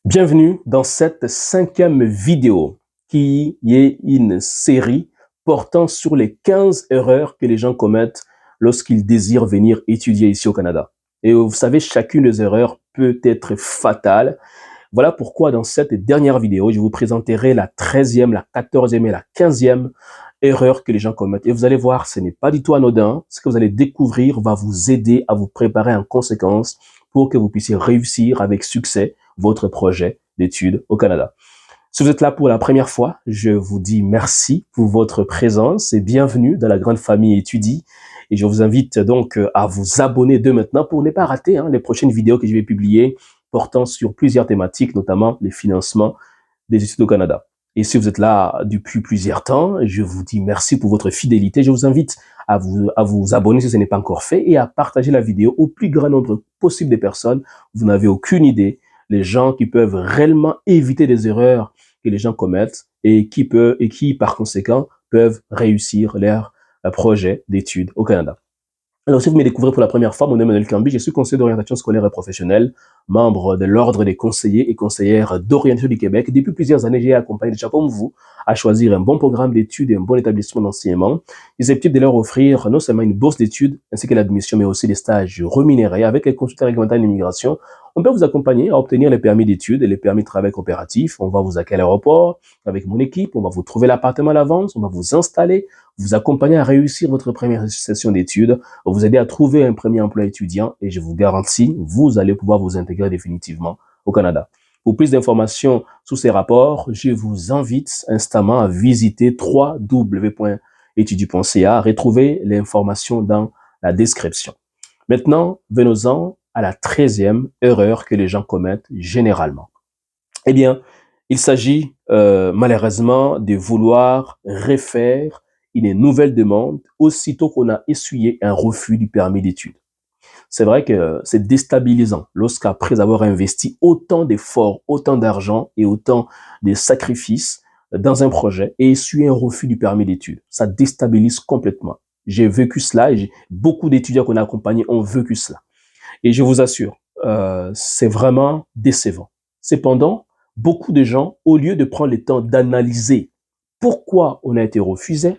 Bienvenue dans cette cinquième vidéo qui est une série portant sur les 15 erreurs que les gens commettent lorsqu'ils désirent venir étudier ici au Canada. Et vous savez, chacune des erreurs peut être fatale. Voilà pourquoi dans cette dernière vidéo, je vous présenterai la 13e, la 14e et la 15e erreur que les gens commettent. Et vous allez voir, ce n'est pas du tout anodin. Ce que vous allez découvrir va vous aider à vous préparer en conséquence pour que vous puissiez réussir avec succès votre projet d'études au Canada. Si vous êtes là pour la première fois, je vous dis merci pour votre présence et bienvenue dans la grande famille Étudie. Et je vous invite donc à vous abonner dès maintenant pour ne pas rater les prochaines vidéos que je vais publier portant sur plusieurs thématiques, notamment les financements des études au Canada. Et si vous êtes là depuis plusieurs temps, je vous dis merci pour votre fidélité. Je vous invite à vous abonner si ce n'est pas encore fait et à partager la vidéo au plus grand nombre possible de personnes. Vous n'avez aucune idée les gens qui peuvent réellement éviter des erreurs que les gens commettent et qui, par conséquent, peuvent réussir leur projet d'études au Canada. Alors, si vous me découvrez pour la première fois, mon nom est Emmanuel Cambi, je suis conseiller d'orientation scolaire et professionnelle, membre de l'Ordre des conseillers et conseillères d'orientation du Québec. Depuis plusieurs années, j'ai accompagné des gens comme vous à choisir un bon programme d'études et un bon établissement d'enseignement, susceptible de leur offrir non seulement une bourse d'études ainsi que l'admission, mais aussi des stages rémunérés avec les consultants réglementaires d'immigration. On peut vous accompagner à obtenir les permis d'études et les permis de travail coopératif. On va vous accueillir à l'aéroport avec mon équipe, on va vous trouver l'appartement à l'avance, on va vous installer, vous accompagner à réussir votre première session d'études, vous aider à trouver un premier emploi étudiant et je vous garantis, vous allez pouvoir vous intégrer définitivement au Canada. Pour plus d'informations sur ces rapports, je vous invite instamment à visiter www.etudie.ca. Retrouvez l'information dans la description. Maintenant, venons-en à la 13e erreur que les gens commettent généralement. Eh bien, il s'agit malheureusement de vouloir refaire une nouvelle demande aussitôt qu'on a essuyé un refus du permis d'études. C'est vrai que c'est déstabilisant lorsqu'après avoir investi autant d'efforts, autant d'argent et autant de sacrifices dans un projet et essuyer un refus du permis d'études. Ça déstabilise complètement. J'ai vécu cela et beaucoup d'étudiants qu'on a accompagnés ont vécu cela. Et je vous assure, c'est vraiment décevant. Cependant, beaucoup de gens, au lieu de prendre le temps d'analyser pourquoi on a été refusé,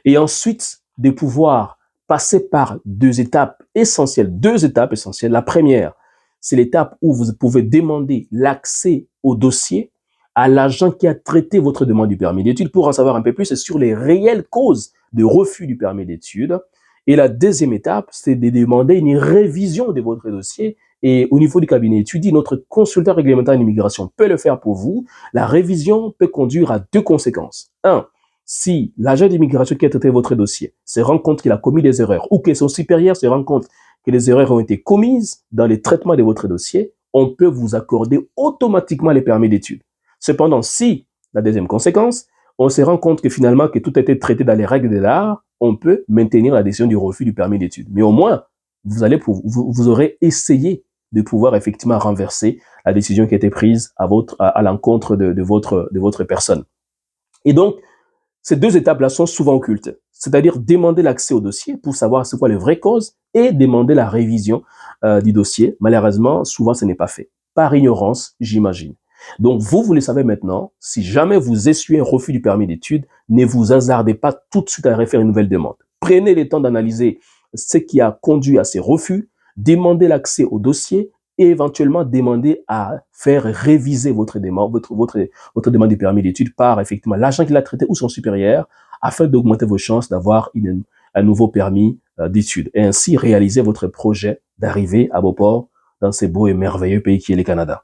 et ensuite de pouvoir passer par deux étapes essentielles. Deux étapes essentielles. La première, c'est l'étape où vous pouvez demander l'accès au dossier à l'agent qui a traité votre demande du permis d'études pour en savoir un peu plus sur les réelles causes de refus du permis d'études. Et la deuxième étape, c'est de demander une révision de votre dossier. Et au niveau du cabinet étudié, notre consultant réglementaire en immigration peut le faire pour vous. La révision peut conduire à deux conséquences. Un, si l'agent d'immigration qui a traité votre dossier se rend compte qu'il a commis des erreurs ou que son supérieur se rend compte que les erreurs ont été commises dans le traitement de votre dossier, on peut vous accorder automatiquement les permis d'études. Cependant, si, la deuxième conséquence, on se rend compte que finalement que tout a été traité dans les règles de l'art, on peut maintenir la décision du refus du permis d'études. Mais au moins, vous aurez essayé de pouvoir effectivement renverser la décision qui a été prise à l'encontre de votre personne. Et donc, ces deux étapes-là sont souvent occultes, c'est-à-dire demander l'accès au dossier pour savoir c'est quoi les vraies causes et demander la révision du dossier. Malheureusement, souvent, ce n'est pas fait. Par ignorance, j'imagine. Donc, vous le savez maintenant, si jamais vous essuyez un refus du permis d'études, ne vous hasardez pas tout de suite à refaire une nouvelle demande. Prenez le temps d'analyser ce qui a conduit à ces refus, demandez l'accès au dossier et éventuellement demander à faire réviser votre demande, votre demande de permis d'études par effectivement l'agent qui l'a traité ou son supérieur afin d'augmenter vos chances d'avoir un nouveau permis d'études et ainsi réaliser votre projet d'arriver à Beauport dans ce beau et merveilleux pays qui est le Canada.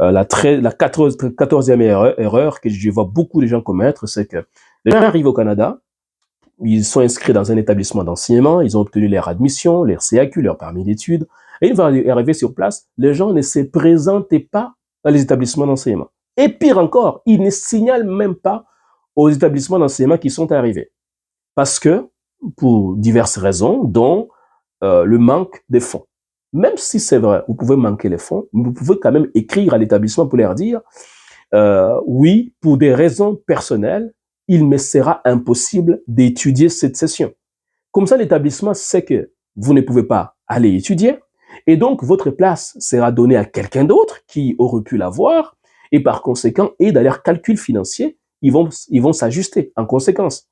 La 14e erreur que je vois beaucoup de gens commettre, c'est que les gens arrivent au Canada, ils sont inscrits dans un établissement d'enseignement, ils ont obtenu leur admission, leur CAQ, leur permis d'études, et une fois arrivés sur place, les gens ne se présentent pas dans les établissements d'enseignement. Et pire encore, ils ne signalent même pas aux établissements d'enseignement qui sont arrivés. Parce que, pour diverses raisons, dont le manque de fonds. Même si c'est vrai, vous pouvez manquer les fonds, vous pouvez quand même écrire à l'établissement pour leur dire oui, pour des raisons personnelles, il me sera impossible d'étudier cette session. Comme ça, l'établissement sait que vous ne pouvez pas aller étudier et donc votre place sera donnée à quelqu'un d'autre qui aurait pu l'avoir Et par conséquent, et dans leurs calculs financiers, ils vont s'ajuster en conséquence.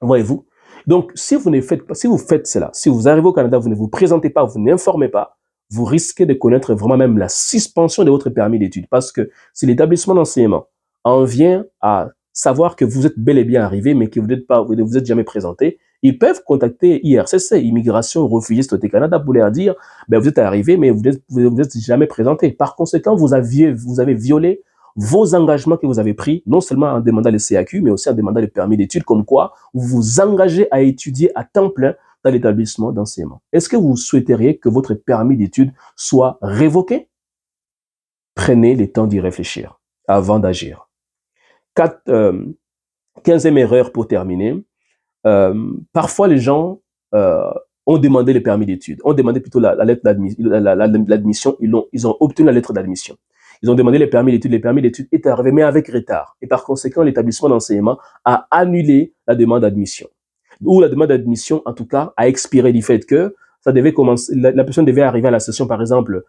Voyez-vous? Donc, si vous ne faites pas, si vous faites cela, si vous arrivez au Canada, vous ne vous présentez pas, vous n'informez pas, vous risquez de connaître vraiment même la suspension de votre permis d'études. Parce que si l'établissement d'enseignement en vient à savoir que vous êtes bel et bien arrivé, mais que vous n'êtes pas, vous ne vous êtes jamais présenté, ils peuvent contacter IRCC, Immigration Réfugiés Côté Canada, pour leur dire, ben, vous êtes arrivé, mais vous êtes jamais présenté. Par conséquent, vous avez violé vos engagements que vous avez pris, non seulement en demandant le CAQ, mais aussi en demandant le permis d'études, comme quoi vous vous engagez à étudier à temps plein dans l'établissement d'enseignement. Est-ce que vous souhaiteriez que votre permis d'études soit révoqué? Prenez le temps d'y réfléchir avant d'agir. 15e erreur pour terminer. Parfois, les gens ont demandé le permis d'études, ont demandé plutôt la lettre d'admission, ils ont obtenu la lettre d'admission. Ils ont demandé les permis d'études étaient arrivés, mais avec retard. Et par conséquent, l'établissement d'enseignement a annulé la demande d'admission. Ou la demande d'admission, en tout cas, a expiré du fait que ça devait commencer, la personne devait arriver à la session, par exemple,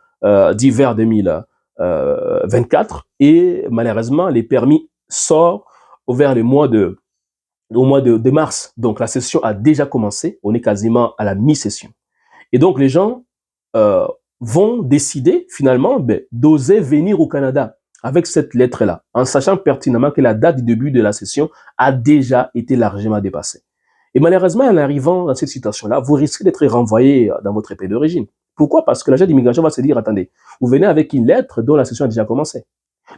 d'hiver 2024, et malheureusement, les permis sortent vers le mois de mars. Donc, la session a déjà commencé. On est quasiment à la mi-session. Et donc, les gens vont décider finalement d'oser venir au Canada avec cette lettre-là, en sachant pertinemment que la date du début de la session a déjà été largement dépassée. Et malheureusement, en arrivant dans cette situation-là, vous risquez d'être renvoyé dans votre pays d'origine. Pourquoi? Parce que l'agent d'immigration va se dire, attendez, vous venez avec une lettre dont la session a déjà commencé.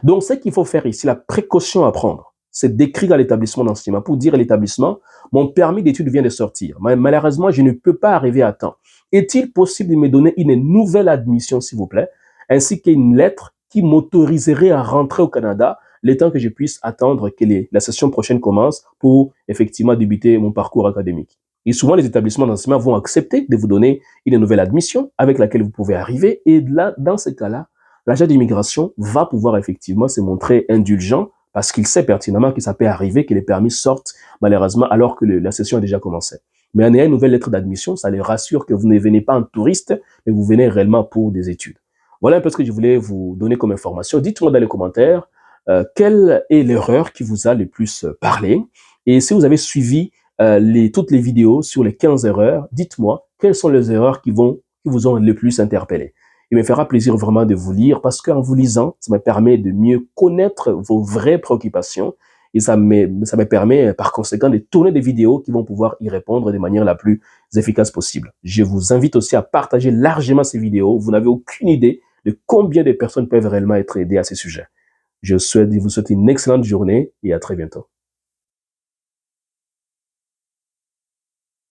Donc, ce qu'il faut faire ici, la précaution à prendre, c'est d'écrire à l'établissement d'enseignement pour dire à l'établissement, mon permis d'études vient de sortir. Malheureusement, je ne peux pas arriver à temps. Est-il possible de me donner une nouvelle admission, s'il vous plaît, ainsi qu'une lettre qui m'autoriserait à rentrer au Canada le temps que je puisse attendre que la session prochaine commence pour effectivement débuter mon parcours académique. Et souvent, les établissements d'enseignement vont accepter de vous donner une nouvelle admission avec laquelle vous pouvez arriver. Et là, dans ce cas-là, l'agent d'immigration va pouvoir effectivement se montrer indulgent parce qu'il sait pertinemment que ça peut arriver que les permis sortent malheureusement alors que la session a déjà commencé. Mais en ayant une nouvelle lettre d'admission, ça les rassure que vous ne venez pas en touriste, mais vous venez réellement pour des études. Voilà un peu ce que je voulais vous donner comme information. Dites-moi dans les commentaires quelle est l'erreur qui vous a le plus parlé. Et si vous avez suivi toutes les vidéos sur les 15 erreurs, dites-moi quelles sont les erreurs qui vous ont le plus interpellé. Il me fera plaisir vraiment de vous lire parce qu'en vous lisant, ça me permet de mieux connaître vos vraies préoccupations et ça me permet par conséquent de tourner des vidéos qui vont pouvoir y répondre de manière la plus efficace possible. Je vous invite aussi à partager largement ces vidéos. Vous n'avez aucune idée de combien de personnes peuvent réellement être aidées à ces sujets. Je vous souhaite une excellente journée et à très bientôt.